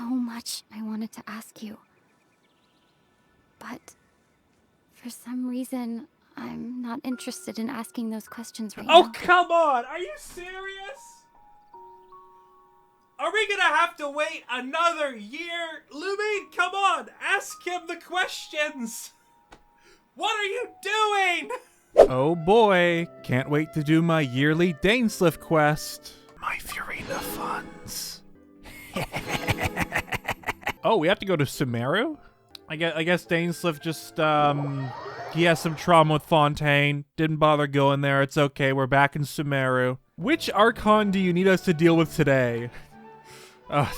so much I wanted to ask you. But for some reason, I'm not interested in asking those questions right now. Oh, come on! Are you serious? Are we gonna have to wait another year? Lumine, come on! Ask him the questions! What are you doing? Oh boy, can't wait to do my yearly Dainsleif quest. My Furina funds. Oh, we have to go to Sumeru? I guess Dainsleif just, he has some trauma with Fontaine. Didn't bother going there. It's okay. We're back in Sumeru. Which Archon do you need us to deal with today?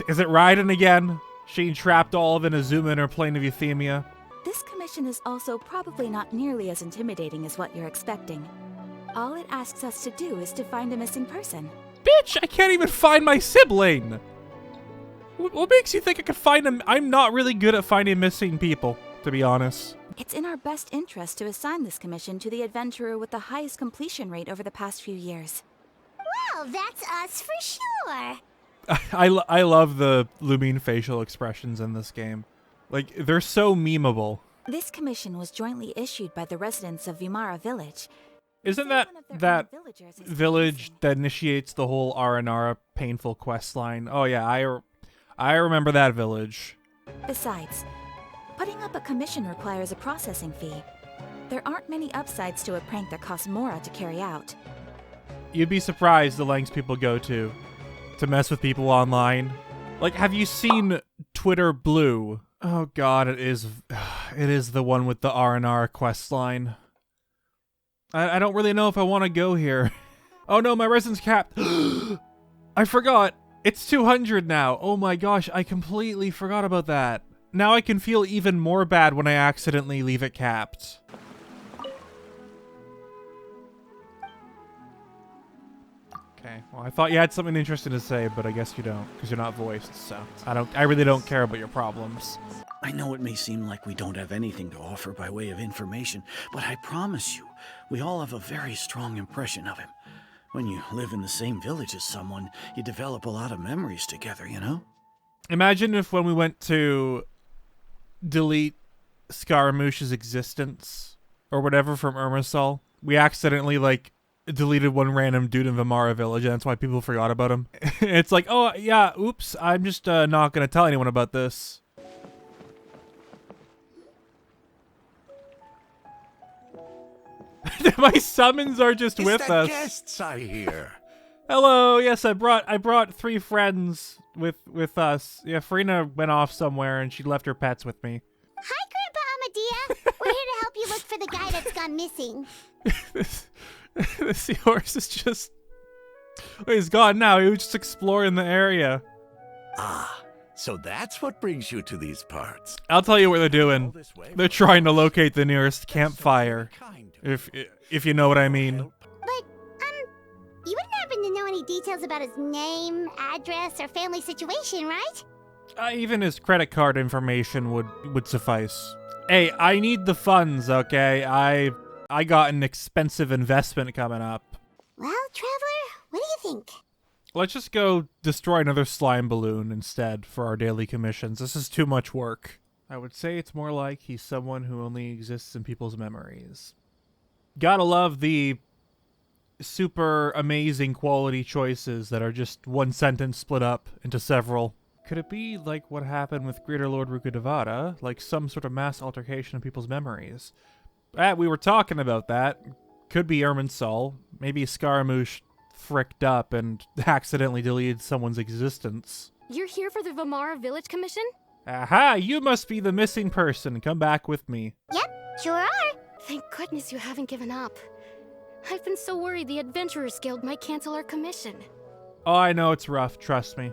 Is it Raiden again? She trapped all of Inazuma in her plane of euthymia. This commission is also probably not nearly as intimidating as what you're expecting. All it asks us to do is to find a missing person. Bitch, I can't even find my sibling! What makes you think I could find him? I'm not really good at finding missing people, to be honest. It's in our best interest to assign this commission to the adventurer with the highest completion rate over the past few years. Well, that's us for sure. I love the Lumine facial expressions in this game. Like, they're so memeable. This commission was jointly issued by the residents of Vimara Village. Isn't that village that initiates the whole Aranara painful quest line? Oh yeah, I remember that village. Besides, putting up a commission requires a processing fee. There aren't many upsides to a prank that costs Mora to carry out. You'd be surprised the lengths people go to mess with people online. Like, have you seen Twitter Blue? Oh god, it is the one with the R&R quest line. I don't really know if I want to go here. Oh no, my residence capped. I forgot. It's 200 now. Oh my gosh, I completely forgot about that. Now I can feel even more bad when I accidentally leave it capped. Okay, well I thought you had something interesting to say, but I guess you don't, because you're not voiced, so I really don't care about your problems. I know it may seem like we don't have anything to offer by way of information, but I promise you, we all have a very strong impression of him. When you live in the same village as someone, you develop a lot of memories together, you know? Imagine if when we went to delete Scaramouche's existence, or whatever from Irmisol, we accidentally, like, deleted one random dude in Vimara Village, and that's why people forgot about him. It's like, oh, yeah, oops, I'm just not gonna tell anyone about this. My summons are just with us. Guests, I hear. Hello, yes, I brought 3 friends with us. Yeah, Furina went off somewhere and she left her pets with me. Hi, Grandpa Amadia. We're here to help you look for the guy that's gone missing. The seahorse is just... Oh, he's gone now. He was just exploring the area. Ah, so that's what brings you to these parts. I'll tell you what they're doing. They're trying to locate the nearest campfire. If you know what I mean. But, you wouldn't happen to know any details about his name, address, or family situation, right? Even his credit card information would suffice. Hey, I need the funds, okay? I got an expensive investment coming up. Well, Traveler, what do you think? Let's just go destroy another slime balloon instead for our daily commissions. This is too much work. I would say it's more like he's someone who only exists in people's memories. Gotta love the super amazing quality choices that are just one sentence split up into several. Could it be like what happened with Greater Lord Rukkhadevata? Like some sort of mass altercation of people's memories? We were talking about that. Could be Irminsul. Maybe Scaramouche fricked up and accidentally deleted someone's existence. You're here for the Vimara Village Commission? Aha! You must be the missing person. Come back with me. Yep, sure are. Thank goodness you haven't given up. I've been so worried the Adventurers Guild might cancel our commission. Oh, I know it's rough. Trust me.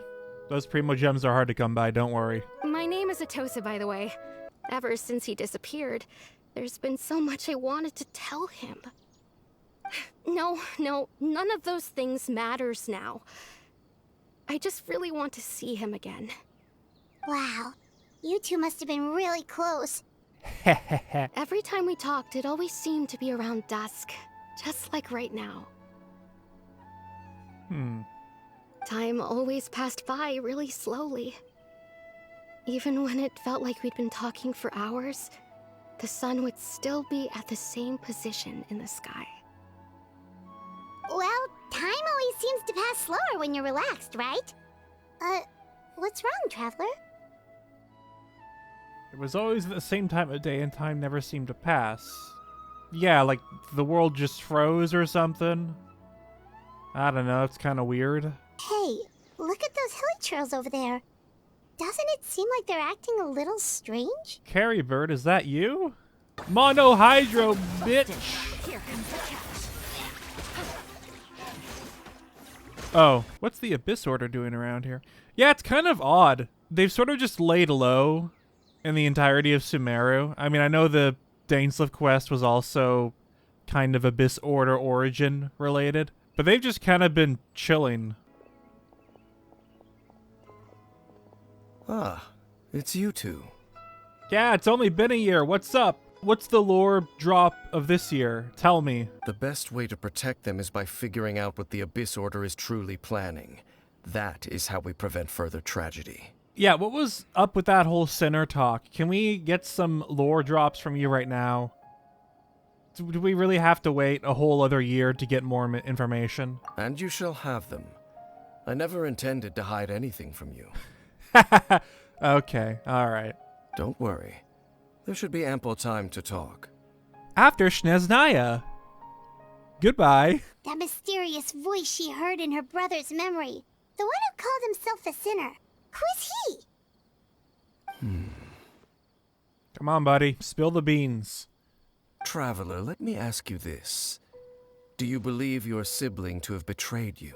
Those Primo Gems are hard to come by. Don't worry. My name is Atosa, by the way. Ever since he disappeared, there's been so much I wanted to tell him. No, none of those things matters now. I just really want to see him again. Wow, you two must have been really close. Every time we talked, it always seemed to be around dusk, just like right now. Time always passed by really slowly. Even when it felt like we'd been talking for hours, the sun would still be at the same position in the sky. Well, time always seems to pass slower when you're relaxed, right? What's wrong, Traveler? It was always at the same time of day and time never seemed to pass. Yeah, like the world just froze or something. I don't know, it's kind of weird. Hey, look at those hilly trails over there. Doesn't it seem like they're acting a little strange? Caribert, is that you? Monohydro, bitch! Oh, what's the Abyss Order doing around here? Yeah, it's kind of odd. They've sort of just laid low in the entirety of Sumeru. I mean, I know the Dainsleif quest was also kind of Abyss Order origin related, but they've just kind of been chilling. Ah, it's you two. Yeah, it's only been a year. What's up? What's the lore drop of this year? Tell me. The best way to protect them is by figuring out what the Abyss Order is truly planning. That is how we prevent further tragedy. Yeah, what was up with that whole Sinner talk? Can we get some lore drops from you right now? Do we really have to wait a whole other year to get more information? And you shall have them. I never intended to hide anything from you. Okay, alright. Don't worry. There should be ample time to talk. After Shneznaya. Goodbye. That mysterious voice she heard in her brother's memory. The one who called himself a sinner. Who is he? Come on, buddy. Spill the beans. Traveler, let me ask you this. Do you believe your sibling to have betrayed you?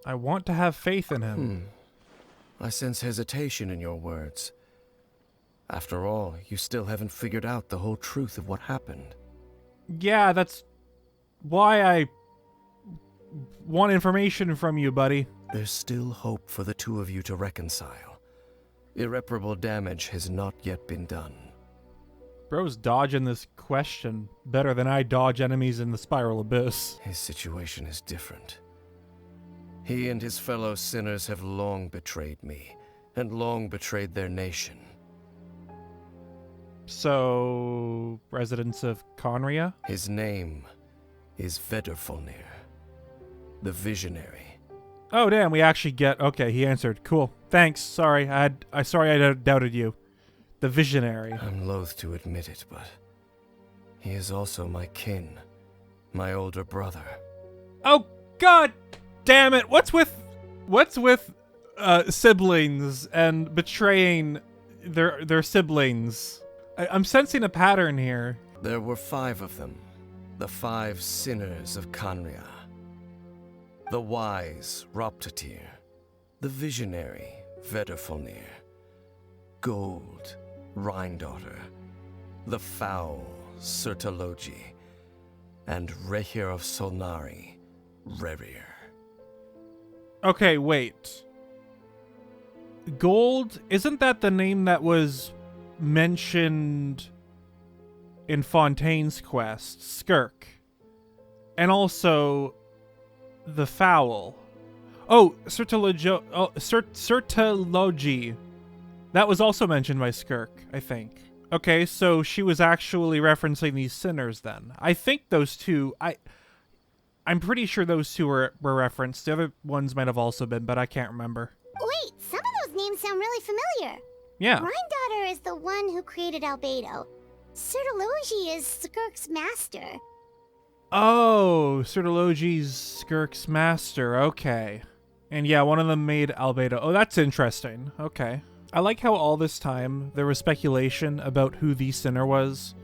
I want to have faith in him. I sense hesitation in your words. After all, you still haven't figured out the whole truth of what happened. Yeah, that's why I want information from you, buddy. There's still hope for the two of you to reconcile. Irreparable damage has not yet been done. Bro's dodging this question better than I dodge enemies in the Spiral Abyss. His situation is different. He and his fellow sinners have long betrayed me, and long betrayed their nation. So, residents of Khaenri'ah? His name is Vedrfolnir, the Visionary. Oh, damn, we actually get... Okay, he answered. Cool. Thanks. Sorry, I doubted you. The Visionary. I'm loath to admit it, but he is also my kin, my older brother. Oh, God damn it. What's with siblings and betraying their siblings? I'm sensing a pattern here. There were 5 of them, the 5 sinners of Khaenri'ah. The wise Roptatir, the visionary Vedrfolnir, Gold Rhindaughter, the foul Sertologi, and Rehir of Solnari, Rerir. Okay, wait. Gold, isn't that the name that was mentioned in Fontaine's quest, Skirk? And also the foul. Oh, Sertologi. That was also mentioned by Skirk, I think. Okay, so she was actually referencing these sinners then. I think those two, I'm pretty sure those two were referenced. The other ones might have also been, but I can't remember. Wait, some of those names sound really familiar. Yeah. Rhindaughter is the one who created Albedo. Sertologi is Skirk's master. Oh, Sertologi's Skirk's master. Okay. And yeah, one of them made Albedo. Oh, that's interesting. Okay. I like how all this time there was speculation about who the sinner was.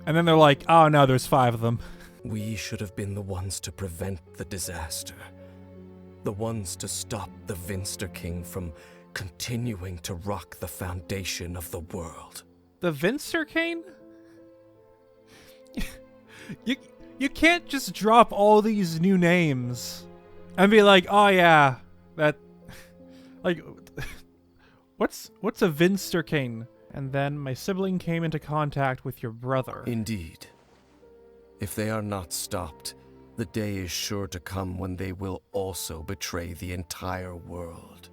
And then they're like, oh no, there's 5 of them. We should have been the ones to prevent the disaster. The ones to stop the Vinster King from continuing to rock the foundation of the world. The Vinster King? You can't just drop all these new names and be like, oh yeah, that, like, what's a Vinster King? And then my sibling came into contact with your brother. Indeed. If they are not stopped, the day is sure to come when they will also betray the entire world.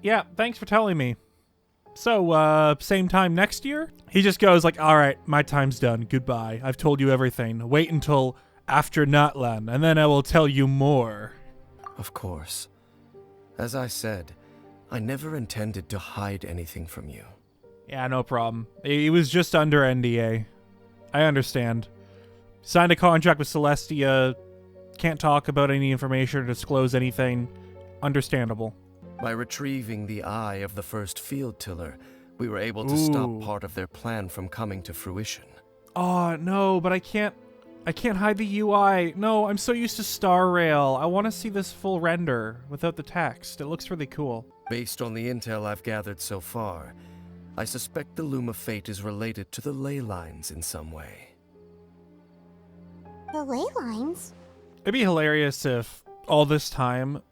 Yeah, thanks for telling me. So, same time next year? He just goes like, all right, my time's done. Goodbye. I've told you everything. Wait until after Natlan, and then I will tell you more. Of course. As I said, I never intended to hide anything from you. Yeah, no problem. He was just under NDA. I understand. Signed a contract with Celestia. Can't talk about any information or disclose anything. Understandable. By retrieving the eye of the first field tiller, we were able to stop part of their plan from coming to fruition. Oh, no, but I can't hide the UI. No, I'm so used to Star Rail. I want to see this full render without the text. It looks really cool. Based on the intel I've gathered so far, I suspect the Loom of Fate is related to the ley lines in some way. The ley lines? It'd be hilarious if all this time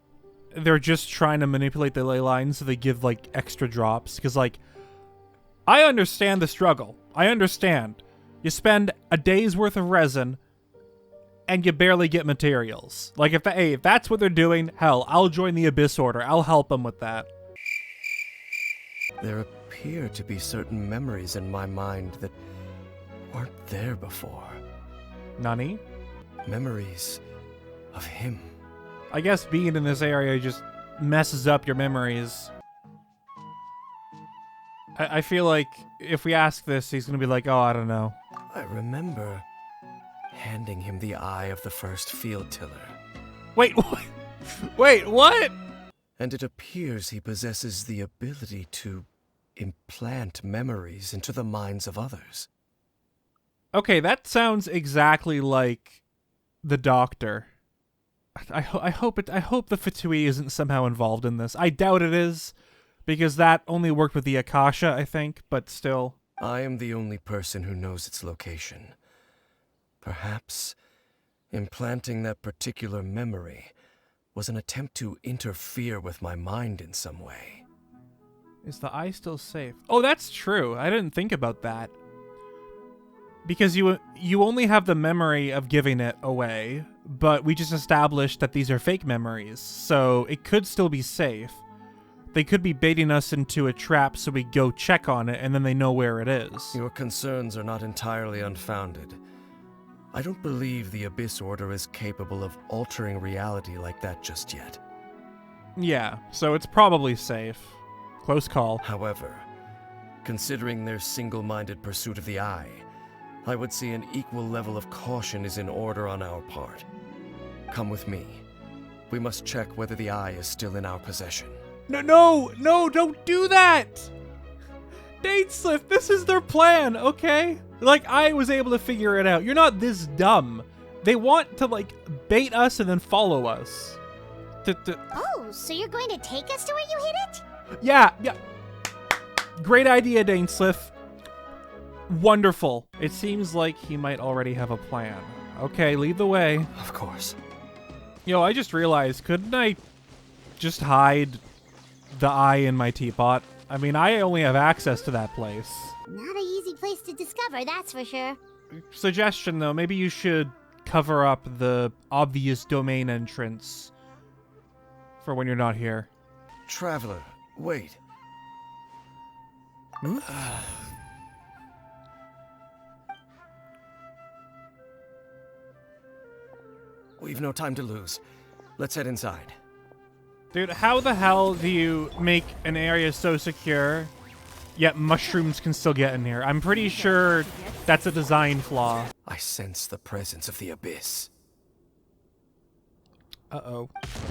they're just trying to manipulate the ley lines so they give, like, extra drops. Because, like, I understand the struggle. I understand. You spend a day's worth of resin and you barely get materials. Like, if that's what they're doing, hell, I'll join the Abyss Order. I'll help them with that. There appear to be certain memories in my mind that weren't there before. Nani? Memories of him. I guess being in this area just messes up your memories. I feel like if we ask this, he's going to be like, oh, I don't know. I remember handing him the eye of the first field tiller. Wait, what? Wait, what? And it appears he possesses the ability to implant memories into the minds of others. Okay, that sounds exactly like the Doctor. I hope the Fatui isn't somehow involved in this. I doubt it is, because that only worked with the Akasha, I think, but still. I am the only person who knows its location. Perhaps implanting that particular memory was an attempt to interfere with my mind in some way. Is the eye still safe? Oh, that's true. I didn't think about that. Because you only have the memory of giving it away, but we just established that these are fake memories, so it could still be safe. They could be baiting us into a trap so we go check on it and then they know where it is. Your concerns are not entirely unfounded. I don't believe the Abyss Order is capable of altering reality like that just yet. Yeah, so it's probably safe. Close call. However, considering their single-minded pursuit of the eye, I would say an equal level of caution is in order on our part. Come with me. We must check whether the eye is still in our possession. No, don't do that! Dainsleif, this is their plan, okay? Like, I was able to figure it out. You're not this dumb. They want to, like, bait us and then follow us. Oh, so you're going to take us to where you hid it? Yeah. Great idea, Dainsleif. Wonderful. It seems like he might already have a plan. Okay, lead the way. Of course. Yo, I just realized, couldn't I just hide the eye in my teapot? I mean, I only have access to that place. Not an easy place to discover, that's for sure. Suggestion, though, maybe you should cover up the obvious domain entrance for when you're not here. Traveler, wait. Hmm? We've no time to lose. Let's head inside. Dude, how the hell do you make an area so secure, yet mushrooms can still get in here? I'm pretty sure that's a design flaw. I sense the presence of the Abyss. Uh-oh. It's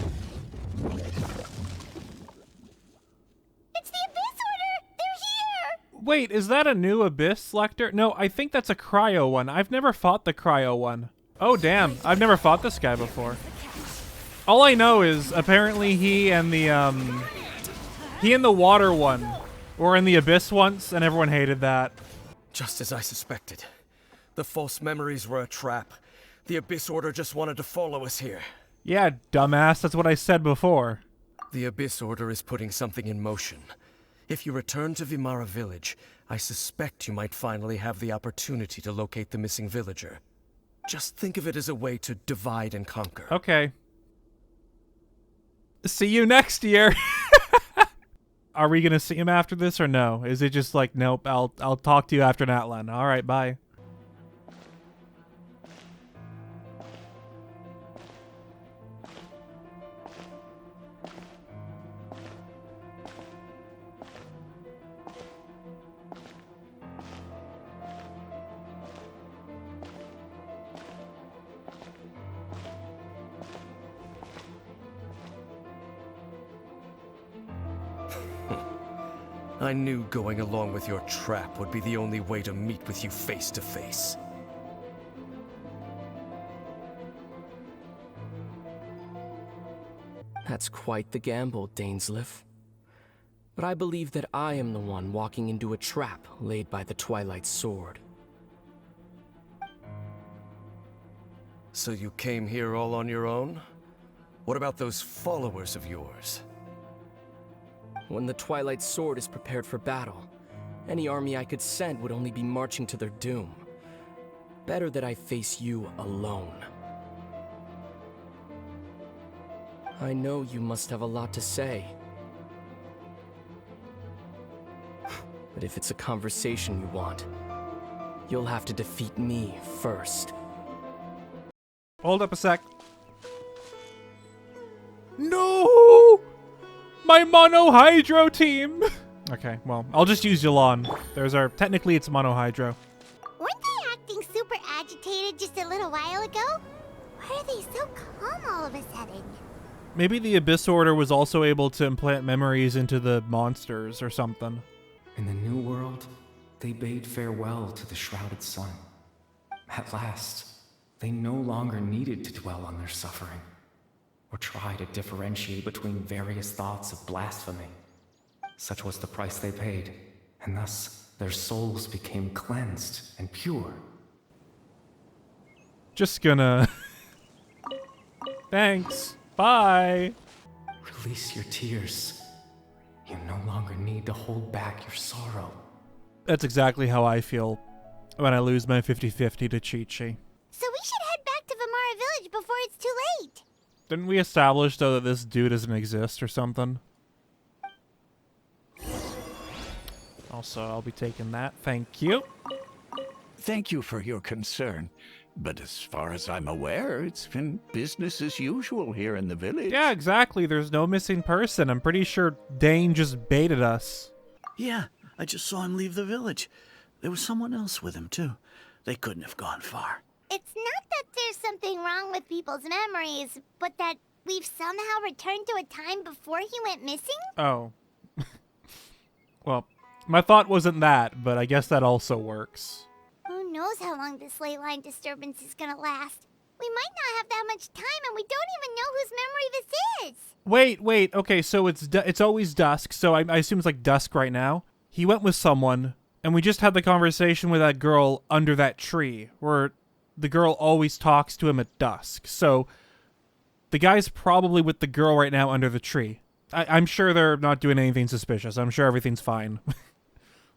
the Abyss Order! They're here! Wait, is that a new Abyss Lector? No, I think that's a Cryo one. I've never fought the Cryo one. Oh, damn. I've never fought this guy before. All I know is apparently he and the water one were in the Abyss once, and everyone hated that. Just as I suspected. The false memories were a trap. The Abyss Order just wanted to follow us here. Yeah, dumbass. That's what I said before. The Abyss Order is putting something in motion. If you return to Vimara Village, I suspect you might finally have the opportunity to locate the missing villager. Just think of it as a way to divide and conquer. Okay. See you next year. are we gonna see him after this or no? Is it just like, nope, I'll talk to you after Natlan. All right, bye. I knew going along with your trap would be the only way to meet with you face to face. That's quite the gamble, Dainsleif. But I believe that I am the one walking into a trap laid by the Twilight Sword. So you came here all on your own? What about those followers of yours? When the Twilight Sword is prepared for battle, any army I could send would only be marching to their doom. Better that I face you alone. I know you must have a lot to say. But if it's a conversation you want, you'll have to defeat me first. Hold up a sec. No! My Mono Hydro team! Okay, well, I'll just use Yelan. Technically it's Mono Hydro. Weren't they acting super agitated just a little while ago? Why are they so calm all of a sudden? Maybe the Abyss Order was also able to implant memories into the monsters or something. In the New World, they bade farewell to the shrouded sun. At last, they no longer needed to dwell on their suffering, or try to differentiate between various thoughts of blasphemy. Such was the price they paid, and thus their souls became cleansed and pure. Just gonna... Thanks. Bye. Release your tears. You no longer need to hold back your sorrow. That's exactly how I feel when I lose my 50-50 to Chi-Chi. So we should head back to Vimara Village before it's too late. Didn't we establish, though, that this dude doesn't exist or something? Also, I'll be taking that. Thank you. Thank you for your concern. But as far as I'm aware, it's been business as usual here in the village. Yeah, exactly. There's no missing person. I'm pretty sure Dane just baited us. Yeah, I just saw him leave the village. There was someone else with him, too. They couldn't have gone far. It's not that there's something wrong with people's memories, but that we've somehow returned to a time before he went missing? Oh. Well, my thought wasn't that, but I guess that also works. Who knows how long this ley line disturbance is gonna last? We might not have that much time, and we don't even know whose memory this is. Wait. Okay, so it's always dusk, so I assume it's like dusk right now. He went with someone, and we just had the conversation with that girl under that tree, where the girl always talks to him at dusk. So the guy's probably with the girl right now under the tree. I'm sure they're not doing anything suspicious. I'm sure everything's fine.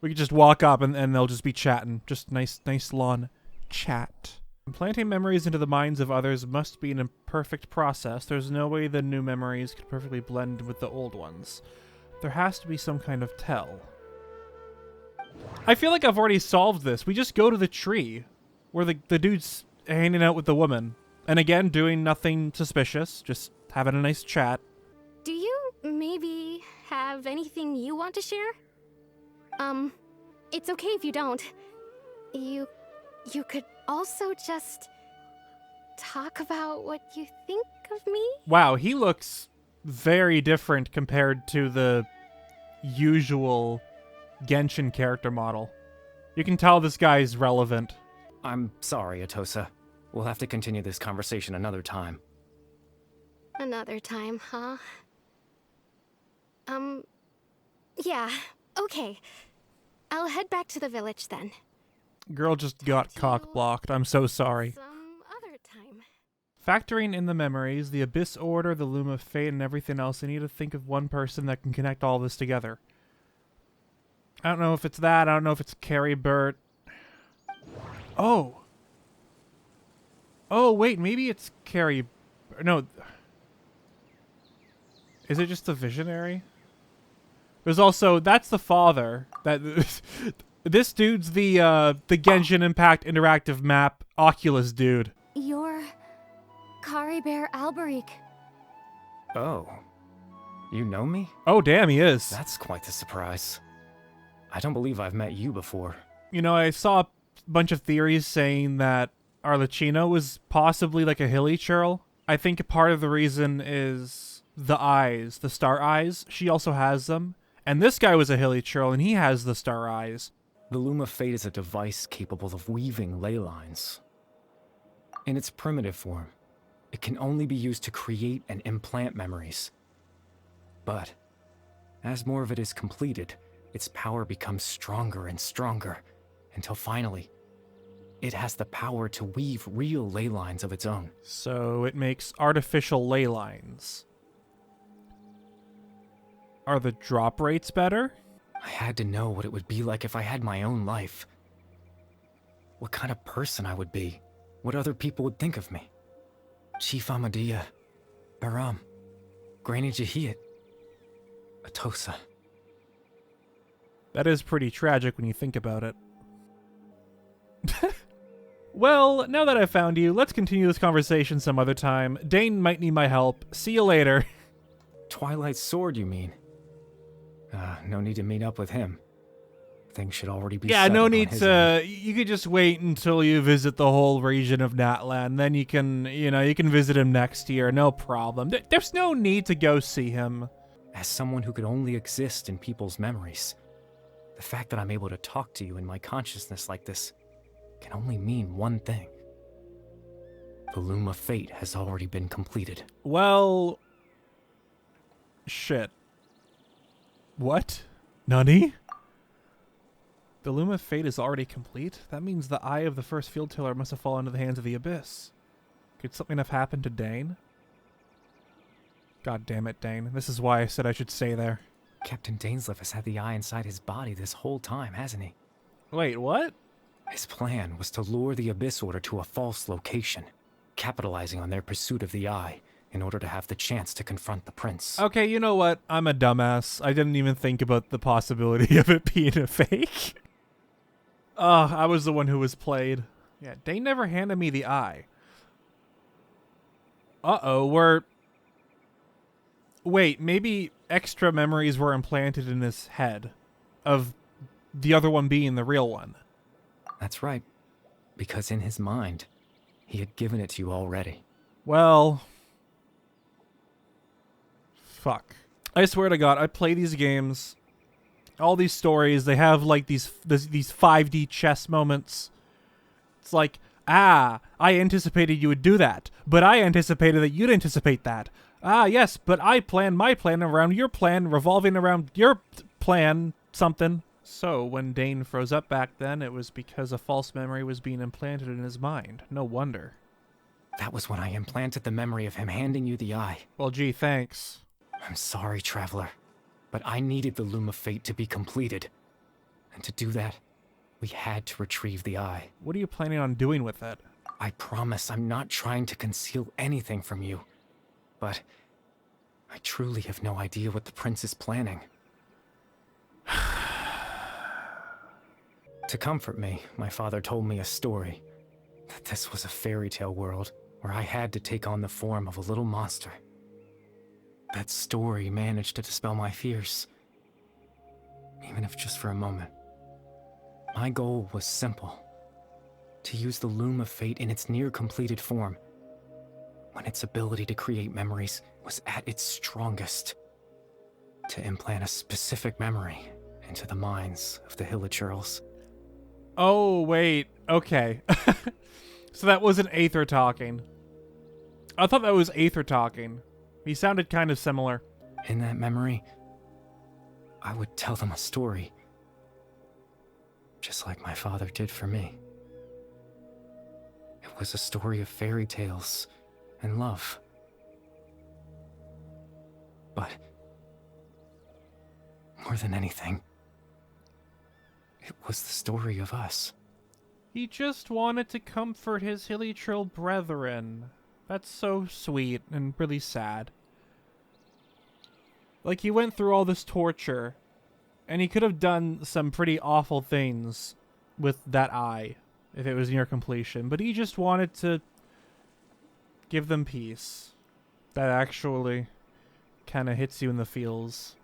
We could just walk up and they'll just be chatting. Just nice lawn chat. Implanting memories into the minds of others must be an imperfect process. There's no way the new memories could perfectly blend with the old ones. There has to be some kind of tell. I feel like I've already solved this. We just go to the tree where the dude's hanging out with the woman. And again, doing nothing suspicious. Just having a nice chat. Do you maybe have anything you want to share? It's okay if you don't. You could also just talk about what you think of me? Wow, he looks very different compared to the usual Genshin character model. You can tell this guy's relevant. I'm sorry, Atosa. We'll have to continue this conversation another time. Another time, huh? Yeah, okay. I'll head back to the village then. Girl just got cock-blocked. I'm so sorry. Some other time. Factoring in the memories, the Abyss Order, the Loom of Fate, and everything else, I need to think of one person that can connect all this together. I don't know if it's that. I don't know if it's Caribert. Oh. Oh, wait. Maybe it's No. Is it just the Visionary? There's also, that's the father. That this dude's the Genshin Impact interactive map Oculus dude. You're Caribert Alberic. Oh. You know me? Oh, damn, he is. That's quite the surprise. I don't believe I've met you before. You know, I saw a bunch of theories saying that Arlecchino was possibly like a hilly churl. I think part of the reason is the eyes, the star eyes. She also has them. And this guy was a hilly churl, and he has the star eyes. The Loom of Fate is a device capable of weaving ley lines. In its primitive form, it can only be used to create and implant memories. But as more of it is completed, its power becomes stronger and stronger, until finally, it has the power to weave real ley lines of its own. So it makes artificial ley lines. Are the drop rates better? I had to know what it would be like if I had my own life. What kind of person I would be. What other people would think of me. Chief Ahmadiyya, Baram, Granny Jahiyat, Atosa. That is pretty tragic when you think about it. Well, now that I've found you, let's continue this conversation some other time. Dane might need my help. See you later. Twilight Sword, you mean? No need to meet up with him. Things should already be Yeah, no settled on need his to... end. You could just wait until you visit the whole region of Natlan. Then you can, you can visit him next year. No problem. There's no need to go see him. As someone who could only exist in people's memories, the fact that I'm able to talk to you in my consciousness like this can only mean one thing. The Loom of Fate has already been completed. Well... Shit. What? Nani? The Loom of Fate is already complete? That means the eye of the first field tiller must have fallen into the hands of the Abyss. Could something have happened to Dane? God damn it, Dane. This is why I said I should stay there. Captain Dainsleif has had the eye inside his body this whole time, hasn't he? Wait, what? His plan was to lure the Abyss Order to a false location, capitalizing on their pursuit of the eye in order to have the chance to confront the prince. Okay, you know what? I'm a dumbass. I didn't even think about the possibility of it being a fake. I was the one who was played. Yeah, Dane never handed me the eye. Uh-oh, Wait, maybe extra memories were implanted in his head, of the other one being the real one. That's right, because in his mind, he had given it to you already. Well... Fuck. I swear to God, I play these games, all these stories, they have like these 5D chess moments. It's like, I anticipated you would do that, but I anticipated that you'd anticipate that. Yes, but I planned my plan around your plan, revolving around your plan, something. So, when Dane froze up back then, it was because a false memory was being implanted in his mind. No wonder. That was when I implanted the memory of him handing you the eye. Well, gee, thanks. I'm sorry, Traveler, but I needed the Loom of Fate to be completed. And to do that, we had to retrieve the eye. What are you planning on doing with it? I promise I'm not trying to conceal anything from you. But I truly have no idea what the prince is planning. To comfort me, my father told me a story. That this was a fairy tale world where I had to take on the form of a little monster. That story managed to dispel my fears. Even if just for a moment. My goal was simple. To use the Loom of Fate in its near-completed form, when its ability to create memories was at its strongest. To implant a specific memory into the minds of the Hilichurls. Oh, wait. Okay. So that wasn't Aether talking. I thought that was Aether talking. He sounded kind of similar. In that memory, I would tell them a story. Just like my father did for me. It was a story of fairy tales and love. But more than anything, it was the story of us. He just wanted to comfort his Hilichurl brethren. That's so sweet and really sad. Like, he went through all this torture And he could have done some pretty awful things with that eye if it was near completion. But he just wanted to give them peace. That actually kind of hits you in the feels.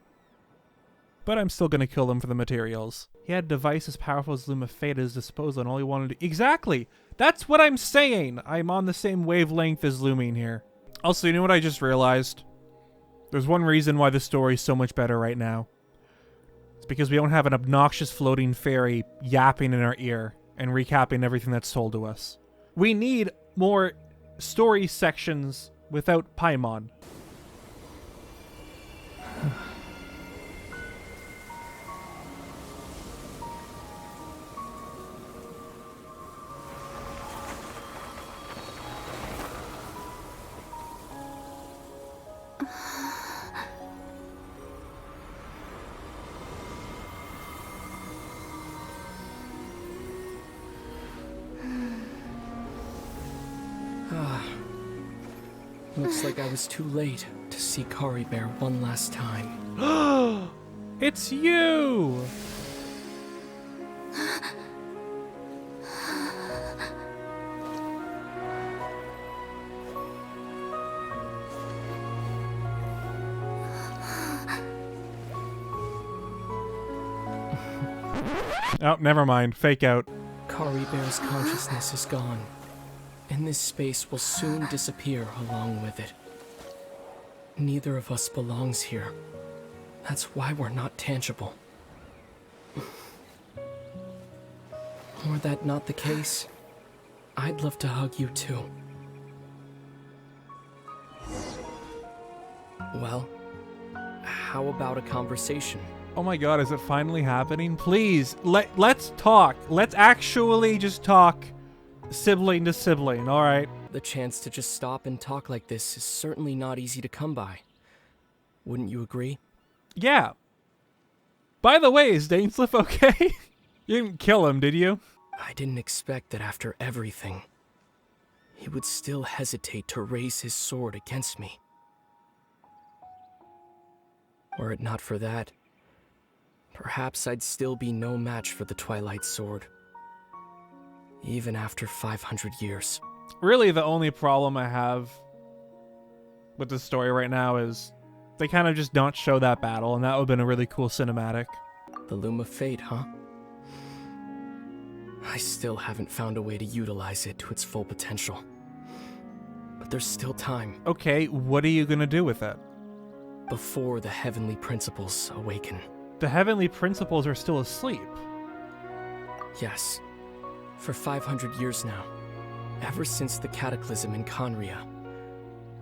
But I'm still going to kill them for the materials. He had a device as powerful as Loom of Fate at his disposal, and all he wanted to... Exactly! That's what I'm saying! I'm on the same wavelength as Looming here. Also, you know what I just realized? There's one reason why the story's so much better right now. It's because we don't have an obnoxious floating fairy yapping in our ear and recapping everything that's told to us. We need more story sections without Paimon. Looks like I was too late to see Caribert one last time. It's you! Oh, never mind. Fake out. Caribert's consciousness is gone, and this space will soon disappear along with it. Neither of us belongs here. That's why we're not tangible. Were that not the case, I'd love to hug you too. Well, how about a conversation? Oh my god, is it finally happening? Please, let's talk. Let's actually just talk sibling to sibling, alright? The chance to just stop and talk like this is certainly not easy to come by. Wouldn't you agree? Yeah. By the way, is Dainsleif okay? You didn't kill him, did you? I didn't expect that after everything, he would still hesitate to raise his sword against me. Were it not for that, perhaps I'd still be no match for the Twilight Sword. Even after 500 years. Really, the only problem I have with the story right now is they kind of just don't show that battle, and that would have been a really cool cinematic. The Loom of Fate, huh? I still haven't found a way to utilize it to its full potential. But there's still time. Okay, what are you gonna do with it? Before the Heavenly Principles awaken. The Heavenly Principles are still asleep. Yes. For 500 years now. Ever since the cataclysm in Khaenri'ah.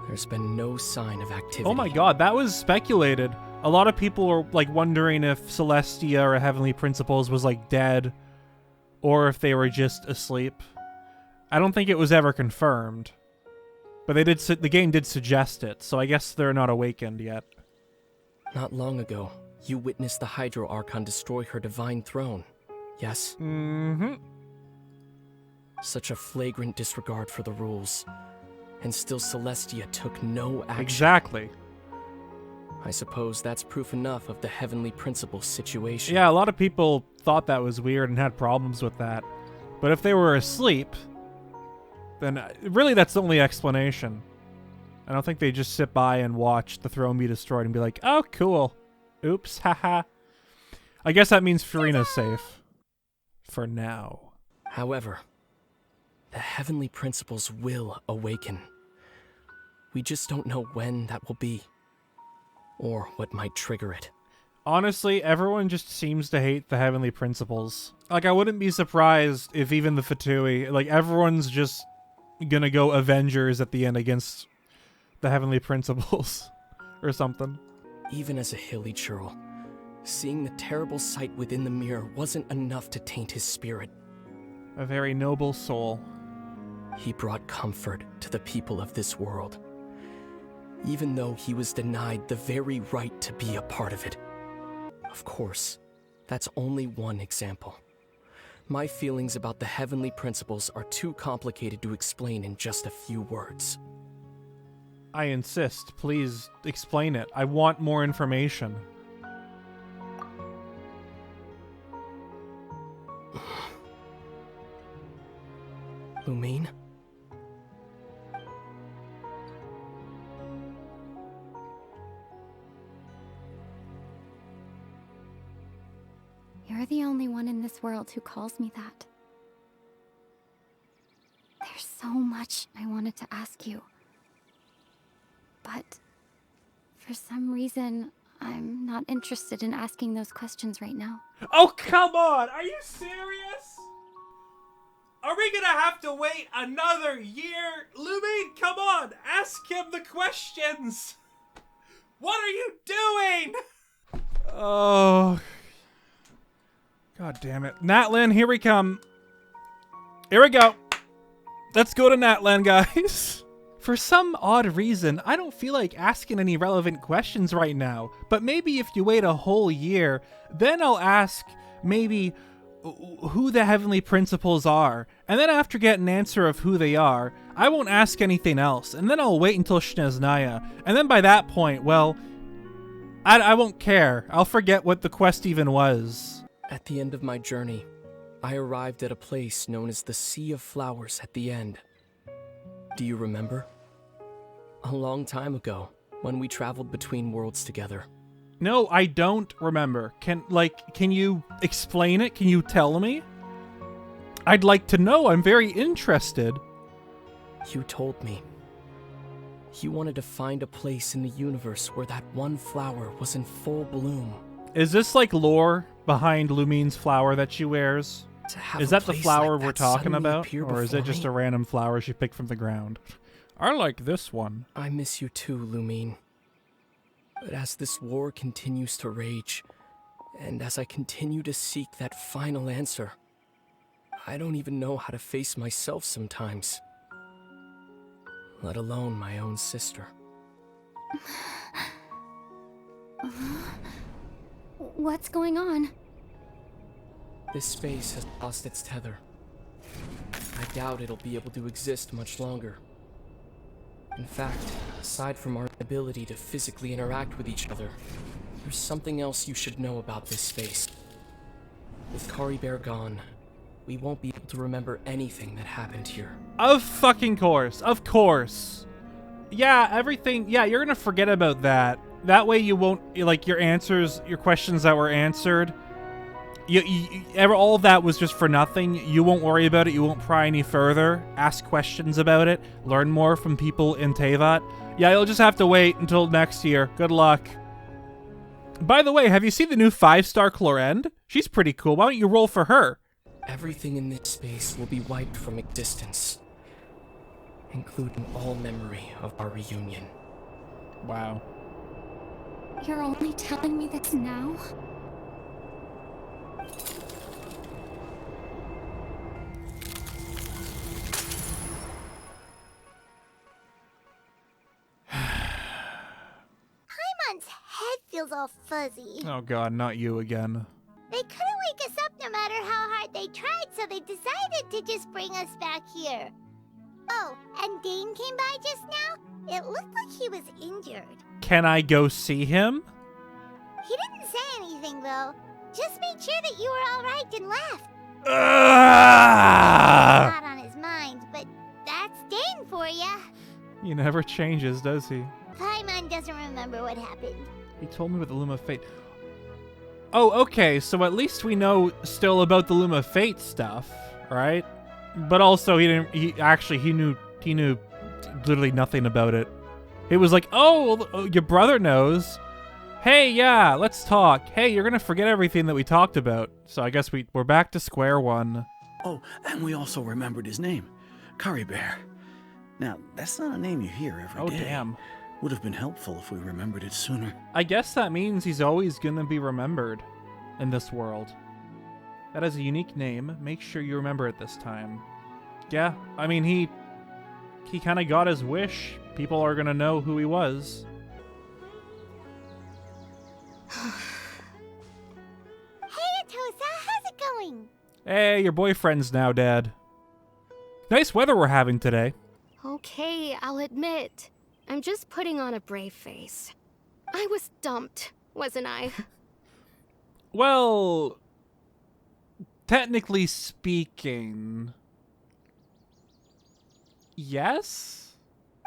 There's been no sign of activity. Oh my god, that was speculated. A lot of people were like wondering if Celestia or Heavenly Principles was like dead, or if they were just asleep. I don't think it was ever confirmed, but they did. The game did suggest it, so I guess they're not awakened yet. Not long ago, you witnessed the Hydro Archon destroy her divine throne. Yes? Mm-hmm. Such a flagrant disregard for the rules. And still Celestia took no action. Exactly. I suppose that's proof enough of the Heavenly Principles situation. Yeah, a lot of people thought that was weird and had problems with that. But if they were asleep, then really that's the only explanation. I don't think they just sit by and watch the throne be destroyed and be like, oh, cool. Oops, haha. I guess that means Furina's safe. For now. However, the Heavenly Principles will awaken. We just don't know when that will be. Or what might trigger it. Honestly, everyone just seems to hate the Heavenly Principles. Like, I wouldn't be surprised if even the Fatui, like, everyone's just gonna go Avengers at the end against the Heavenly Principles. Or something. Even as a hilly churl, seeing the terrible sight within the mirror wasn't enough to taint his spirit. A very noble soul. He brought comfort to the people of this world, even though he was denied the very right to be a part of it. Of course, that's only one example. My feelings about the Heavenly Principles are too complicated to explain in just a few words. I insist. Please explain it. I want more information. Lumine? You're the only one in this world who calls me that. There's so much I wanted to ask you. But for some reason, I'm not interested in asking those questions right now. Oh, come on! Are you serious? Are we gonna have to wait another year? Lumine, come on! Ask him the questions! What are you doing? Oh... God damn it. Natlan, here we come. Here we go. Let's go to Natlan, guys. For some odd reason, I don't feel like asking any relevant questions right now. But maybe if you wait a whole year, then I'll ask maybe who the Heavenly Principles are. And then after getting an answer of who they are, I won't ask anything else. And then I'll wait until Shneznaya. And then by that point, well, I won't care. I'll forget what the quest even was. At the end of my journey, I arrived at a place known as the Sea of Flowers at the end. Do you remember? A long time ago, when we traveled between worlds together. No, I don't remember. Can you explain it? Can you tell me? I'd like to know. I'm very interested. You told me. You wanted to find a place in the universe where that one flower was in full bloom. Is this like lore behind Lumine's flower that she wears? Is that the flower we're talking about? Or is it just a random flower she picked from the ground? I like this one. I miss you too, Lumine. But as this war continues to rage, and as I continue to seek that final answer, I don't even know how to face myself sometimes. Let alone my own sister. What's going on? This space has lost its tether. I doubt it'll be able to exist much longer. In fact, aside from our ability to physically interact with each other, there's something else you should know about this space. With Caribert gone, we won't be able to remember anything that happened here. Of fucking course. Of course. Yeah, everything. Yeah, you're gonna forget about that. That way you won't, like, your answers, your questions that were answered, all of that was just for nothing. You won't worry about it. You won't pry any further. Ask questions about it. Learn more from people in Teyvat. Yeah, you'll just have to wait until next year. Good luck. By the way, have you seen the new 5-star Clorend? She's pretty cool. Why don't you roll for her? Everything in this space will be wiped from existence, including all memory of our reunion. Wow. You're only telling me this now? Paimon's head feels all fuzzy. Oh god, not you again. They couldn't wake us up no matter how hard they tried, so they decided to just bring us back here. Oh, and Dane came by just now? It looked like he was injured. Can I go see him? He didn't say anything, though. Just made sure that you were alright and left. Not on his mind, but that's Dane for ya. He never changes, does he? Paimon doesn't remember what happened. He told me about the Loom of Fate. Oh, okay, so at least we know still about the Loom of Fate stuff, right? But also he knew literally nothing about it. It was like, oh, your brother knows. Hey, yeah, let's talk. Hey, you're gonna forget everything that we talked about. So I guess we're back to square one. Oh, and we also remembered his name, Caribert. Now, that's not a name you hear every day. Oh, damn. Would have been helpful if we remembered it sooner. I guess that means he's always gonna be remembered in this world. That is a unique name. Make sure you remember it this time. Yeah, I mean, he kind of got his wish. People are gonna know who he was. Hey, Atosa, how's it going? Hey, your boyfriend's now dead. Nice weather we're having today. Okay, I'll admit. I'm just putting on a brave face. I was dumped, wasn't I? Well, technically speaking, Yes?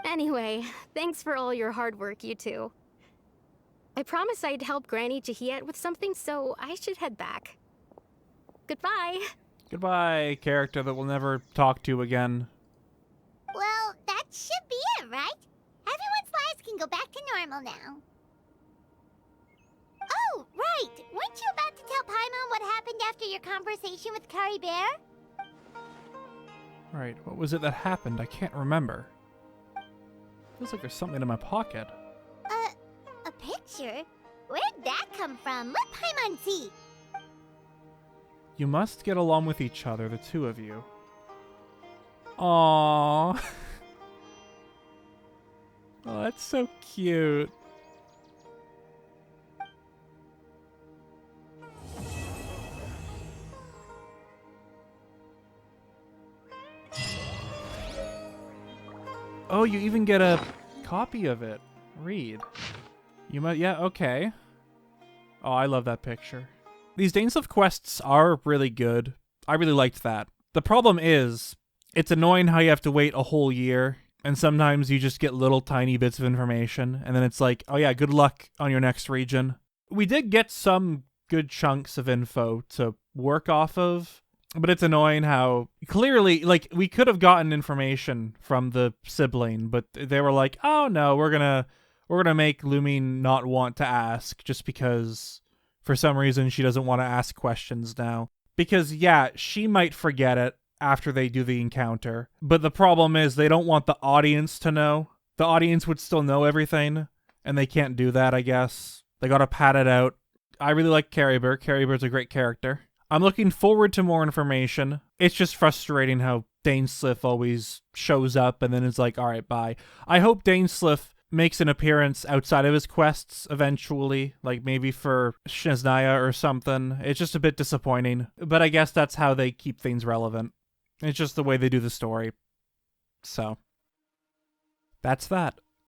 Anyway, thanks for all your hard work, you two. I promised I'd help Granny Jahiet with something, so I should head back. Goodbye. Goodbye, character that we'll never talk to again. Well, that should be it, right? Everyone's lives can go back to normal now. Oh, right! Weren't you about to tell Paimon what happened after your conversation with Caribert? Right, what was it that happened? I can't remember. Feels like there's something in my pocket. A picture? Where'd that come from? Let Paimon see. You must get along with each other, the two of you. Aww. Oh, that's so cute. Oh, you even get a copy of it. Read. You might, yeah, okay. Oh, I love that picture. These Dainsleif quests are really good. I really liked that. The problem is, it's annoying how you have to wait a whole year, and sometimes you just get little tiny bits of information, and then it's like, oh yeah, good luck on your next region. We did get some good chunks of info to work off of, but it's annoying how clearly, like, we could have gotten information from the sibling, but they were like, oh no, we're gonna make Lumine not want to ask just because for some reason she doesn't want to ask questions now. Because yeah, she might forget it after they do the encounter, but the problem is they don't want the audience to know. The audience would still know everything, and they can't do that, I guess. They gotta pad it out. I really like Caribert. Caribert's a great character. I'm looking forward to more information. It's just frustrating how Dainsleif always shows up and then is like, alright, bye. I hope Dainsleif makes an appearance outside of his quests eventually, like maybe for Snezhnaya or something. It's just a bit disappointing, but I guess that's how they keep things relevant. It's just the way they do the story. So, that's that.